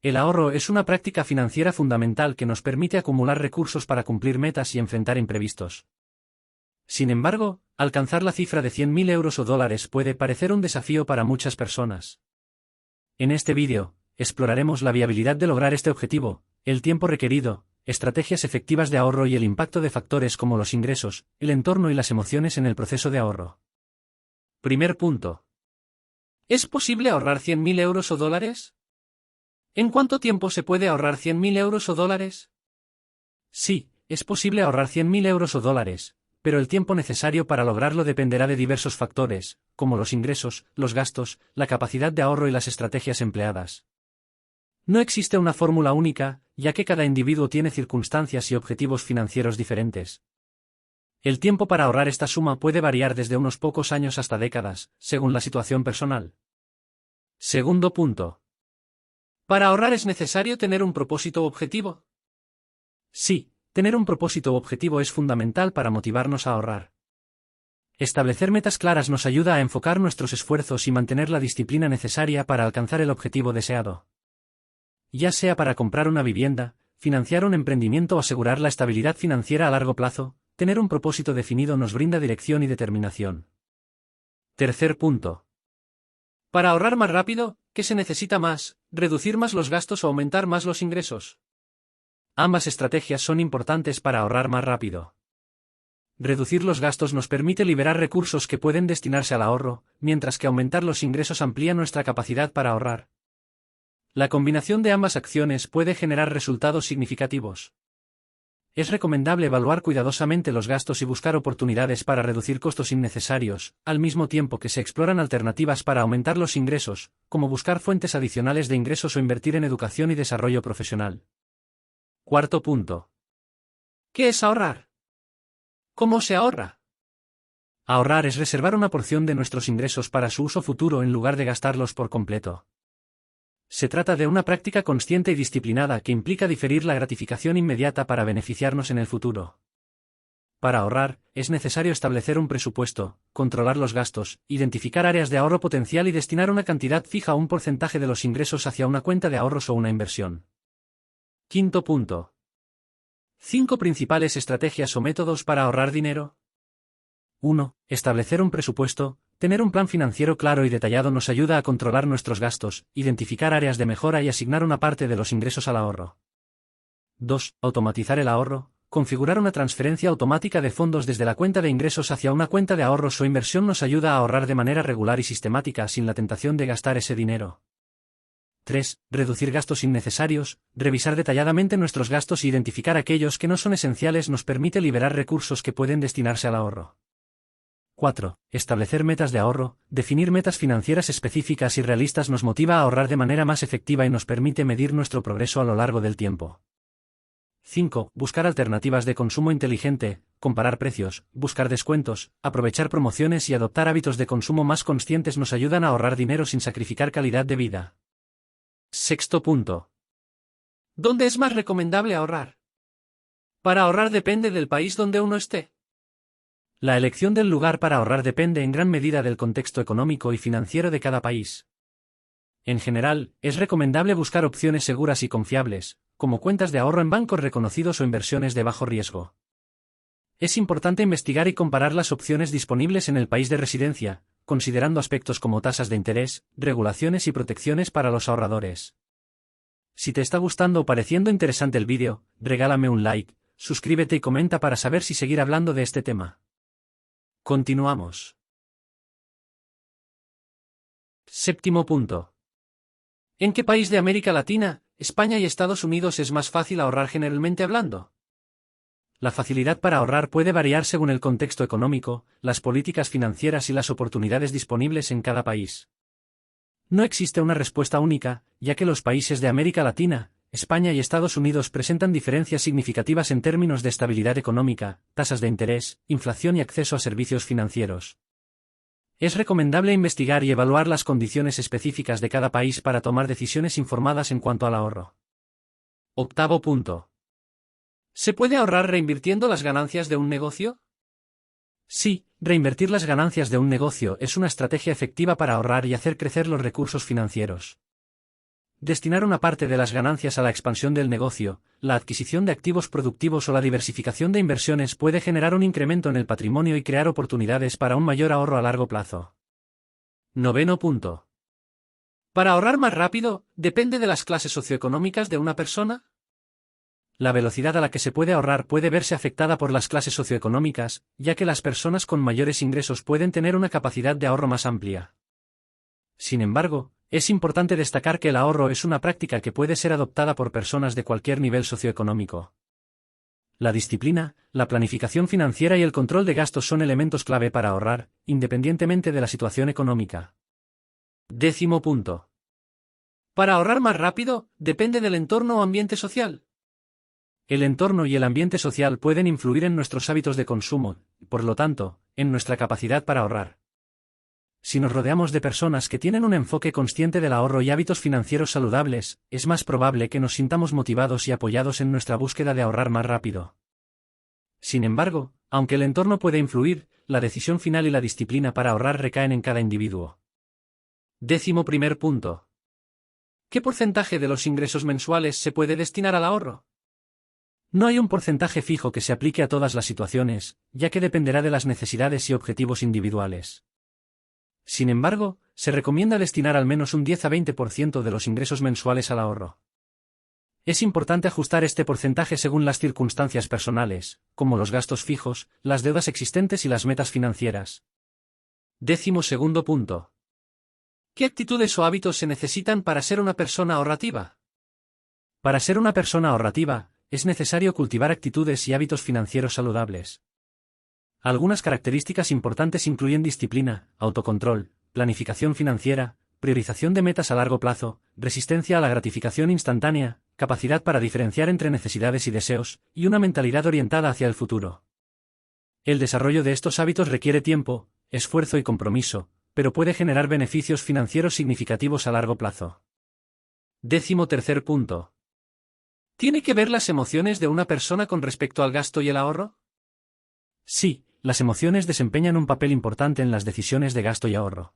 El ahorro es una práctica financiera fundamental que nos permite acumular recursos para cumplir metas y enfrentar imprevistos. Sin embargo, alcanzar la cifra de 100.000 euros o dólares puede parecer un desafío para muchas personas. En este vídeo, exploraremos la viabilidad de lograr este objetivo, el tiempo requerido, estrategias efectivas de ahorro y el impacto de factores como los ingresos, el entorno y las emociones en el proceso de ahorro. Primer punto. ¿Es posible ahorrar 100.000 euros o dólares? ¿En cuánto tiempo se puede ahorrar 100.000 euros o dólares? Sí, es posible ahorrar 100.000 euros o dólares, pero el tiempo necesario para lograrlo dependerá de diversos factores, como los ingresos, los gastos, la capacidad de ahorro y las estrategias empleadas. No existe una fórmula única, ya que cada individuo tiene circunstancias y objetivos financieros diferentes. El tiempo para ahorrar esta suma puede variar desde unos pocos años hasta décadas, según la situación personal. Segundo punto. ¿Para ahorrar es necesario tener un propósito o objetivo? Sí, tener un propósito o objetivo es fundamental para motivarnos a ahorrar. Establecer metas claras nos ayuda a enfocar nuestros esfuerzos y mantener la disciplina necesaria para alcanzar el objetivo deseado. Ya sea para comprar una vivienda, financiar un emprendimiento o asegurar la estabilidad financiera a largo plazo, tener un propósito definido nos brinda dirección y determinación. Tercer punto. Para ahorrar más rápido, ¿qué se necesita más? ¿Reducir más los gastos o aumentar más los ingresos? Ambas estrategias son importantes para ahorrar más rápido. Reducir los gastos nos permite liberar recursos que pueden destinarse al ahorro, mientras que aumentar los ingresos amplía nuestra capacidad para ahorrar. La combinación de ambas acciones puede generar resultados significativos. Es recomendable evaluar cuidadosamente los gastos y buscar oportunidades para reducir costos innecesarios, al mismo tiempo que se exploran alternativas para aumentar los ingresos, como buscar fuentes adicionales de ingresos o invertir en educación y desarrollo profesional. Cuarto punto. ¿Qué es ahorrar? ¿Cómo se ahorra? Ahorrar es reservar una porción de nuestros ingresos para su uso futuro en lugar de gastarlos por completo. Se trata de una práctica consciente y disciplinada que implica diferir la gratificación inmediata para beneficiarnos en el futuro. Para ahorrar, es necesario establecer un presupuesto, controlar los gastos, identificar áreas de ahorro potencial y destinar una cantidad fija o un porcentaje de los ingresos hacia una cuenta de ahorros o una inversión. Quinto punto. 5 principales estrategias o métodos para ahorrar dinero. 1. Establecer un presupuesto. Tener un plan financiero claro y detallado nos ayuda a controlar nuestros gastos, identificar áreas de mejora y asignar una parte de los ingresos al ahorro. 2. Automatizar el ahorro. Configurar una transferencia automática de fondos desde la cuenta de ingresos hacia una cuenta de ahorros o inversión nos ayuda a ahorrar de manera regular y sistemática sin la tentación de gastar ese dinero. 3. Reducir gastos innecesarios. Revisar detalladamente nuestros gastos e identificar aquellos que no son esenciales nos permite liberar recursos que pueden destinarse al ahorro. 4. Establecer metas de ahorro. Definir metas financieras específicas y realistas nos motiva a ahorrar de manera más efectiva y nos permite medir nuestro progreso a lo largo del tiempo. 5. Buscar alternativas de consumo inteligente. Comparar precios, buscar descuentos, aprovechar promociones y adoptar hábitos de consumo más conscientes nos ayudan a ahorrar dinero sin sacrificar calidad de vida. Sexto punto. ¿Dónde es más recomendable ahorrar? Para ahorrar depende del país donde uno esté. La elección del lugar para ahorrar depende en gran medida del contexto económico y financiero de cada país. En general, es recomendable buscar opciones seguras y confiables, como cuentas de ahorro en bancos reconocidos o inversiones de bajo riesgo. Es importante investigar y comparar las opciones disponibles en el país de residencia, considerando aspectos como tasas de interés, regulaciones y protecciones para los ahorradores. Si te está gustando o pareciendo interesante el vídeo, regálame un like, suscríbete y comenta para saber si seguir hablando de este tema. Continuamos. Séptimo punto. ¿En qué país de América Latina, España y Estados Unidos es más fácil ahorrar generalmente hablando? La facilidad para ahorrar puede variar según el contexto económico, las políticas financieras y las oportunidades disponibles en cada país. No existe una respuesta única, ya que los países de América Latina, España y Estados Unidos presentan diferencias significativas en términos de estabilidad económica, tasas de interés, inflación y acceso a servicios financieros. Es recomendable investigar y evaluar las condiciones específicas de cada país para tomar decisiones informadas en cuanto al ahorro. Octavo punto. ¿Se puede ahorrar reinvirtiendo las ganancias de un negocio? Sí, reinvertir las ganancias de un negocio es una estrategia efectiva para ahorrar y hacer crecer los recursos financieros. Destinar una parte de las ganancias a la expansión del negocio, la adquisición de activos productivos o la diversificación de inversiones puede generar un incremento en el patrimonio y crear oportunidades para un mayor ahorro a largo plazo. Noveno punto. ¿Para ahorrar más rápido, depende de las clases socioeconómicas de una persona? La velocidad a la que se puede ahorrar puede verse afectada por las clases socioeconómicas, ya que las personas con mayores ingresos pueden tener una capacidad de ahorro más amplia. Sin embargo, es importante destacar que el ahorro es una práctica que puede ser adoptada por personas de cualquier nivel socioeconómico. La disciplina, la planificación financiera y el control de gastos son elementos clave para ahorrar, independientemente de la situación económica. Décimo punto. Para ahorrar más rápido, depende del entorno o ambiente social. El entorno y el ambiente social pueden influir en nuestros hábitos de consumo, y por lo tanto, en nuestra capacidad para ahorrar. Si nos rodeamos de personas que tienen un enfoque consciente del ahorro y hábitos financieros saludables, es más probable que nos sintamos motivados y apoyados en nuestra búsqueda de ahorrar más rápido. Sin embargo, aunque el entorno puede influir, la decisión final y la disciplina para ahorrar recaen en cada individuo. Décimo primer punto. ¿Qué porcentaje de los ingresos mensuales se puede destinar al ahorro? No hay un porcentaje fijo que se aplique a todas las situaciones, ya que dependerá de las necesidades y objetivos individuales. Sin embargo, se recomienda destinar al menos un 10 a 20% de los ingresos mensuales al ahorro. Es importante ajustar este porcentaje según las circunstancias personales, como los gastos fijos, las deudas existentes y las metas financieras. Décimo segundo punto. ¿Qué actitudes o hábitos se necesitan para ser una persona ahorrativa? Para ser una persona ahorrativa, es necesario cultivar actitudes y hábitos financieros saludables. Algunas características importantes incluyen disciplina, autocontrol, planificación financiera, priorización de metas a largo plazo, resistencia a la gratificación instantánea, capacidad para diferenciar entre necesidades y deseos, y una mentalidad orientada hacia el futuro. El desarrollo de estos hábitos requiere tiempo, esfuerzo y compromiso, pero puede generar beneficios financieros significativos a largo plazo. Décimo tercer punto. ¿Tiene que ver las emociones de una persona con respecto al gasto y el ahorro? Sí, las emociones desempeñan un papel importante en las decisiones de gasto y ahorro.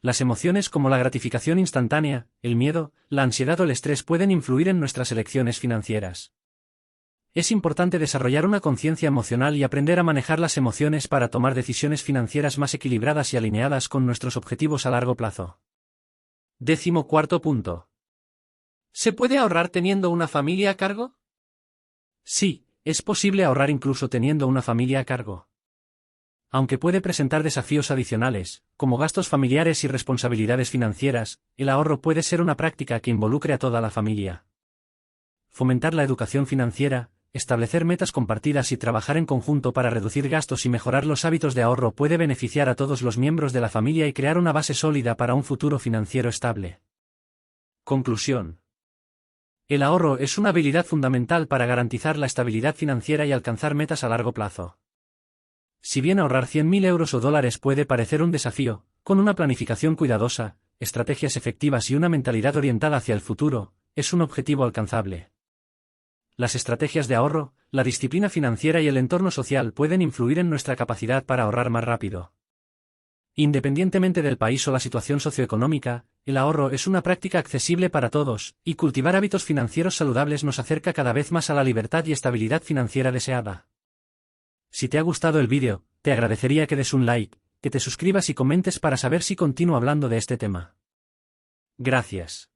Las emociones como la gratificación instantánea, el miedo, la ansiedad o el estrés pueden influir en nuestras elecciones financieras. Es importante desarrollar una conciencia emocional y aprender a manejar las emociones para tomar decisiones financieras más equilibradas y alineadas con nuestros objetivos a largo plazo. Décimo cuarto punto. ¿Se puede ahorrar teniendo una familia a cargo? Sí, es posible ahorrar incluso teniendo una familia a cargo. Aunque puede presentar desafíos adicionales, como gastos familiares y responsabilidades financieras, el ahorro puede ser una práctica que involucre a toda la familia. Fomentar la educación financiera, establecer metas compartidas y trabajar en conjunto para reducir gastos y mejorar los hábitos de ahorro puede beneficiar a todos los miembros de la familia y crear una base sólida para un futuro financiero estable. Conclusión. El ahorro es una habilidad fundamental para garantizar la estabilidad financiera y alcanzar metas a largo plazo. Si bien ahorrar 100.000 euros o dólares puede parecer un desafío, con una planificación cuidadosa, estrategias efectivas y una mentalidad orientada hacia el futuro, es un objetivo alcanzable. Las estrategias de ahorro, la disciplina financiera y el entorno social pueden influir en nuestra capacidad para ahorrar más rápido. Independientemente del país o la situación socioeconómica, el ahorro es una práctica accesible para todos, y cultivar hábitos financieros saludables nos acerca cada vez más a la libertad y estabilidad financiera deseada. Si te ha gustado el vídeo, te agradecería que des un like, que te suscribas y comentes para saber si continúo hablando de este tema. Gracias.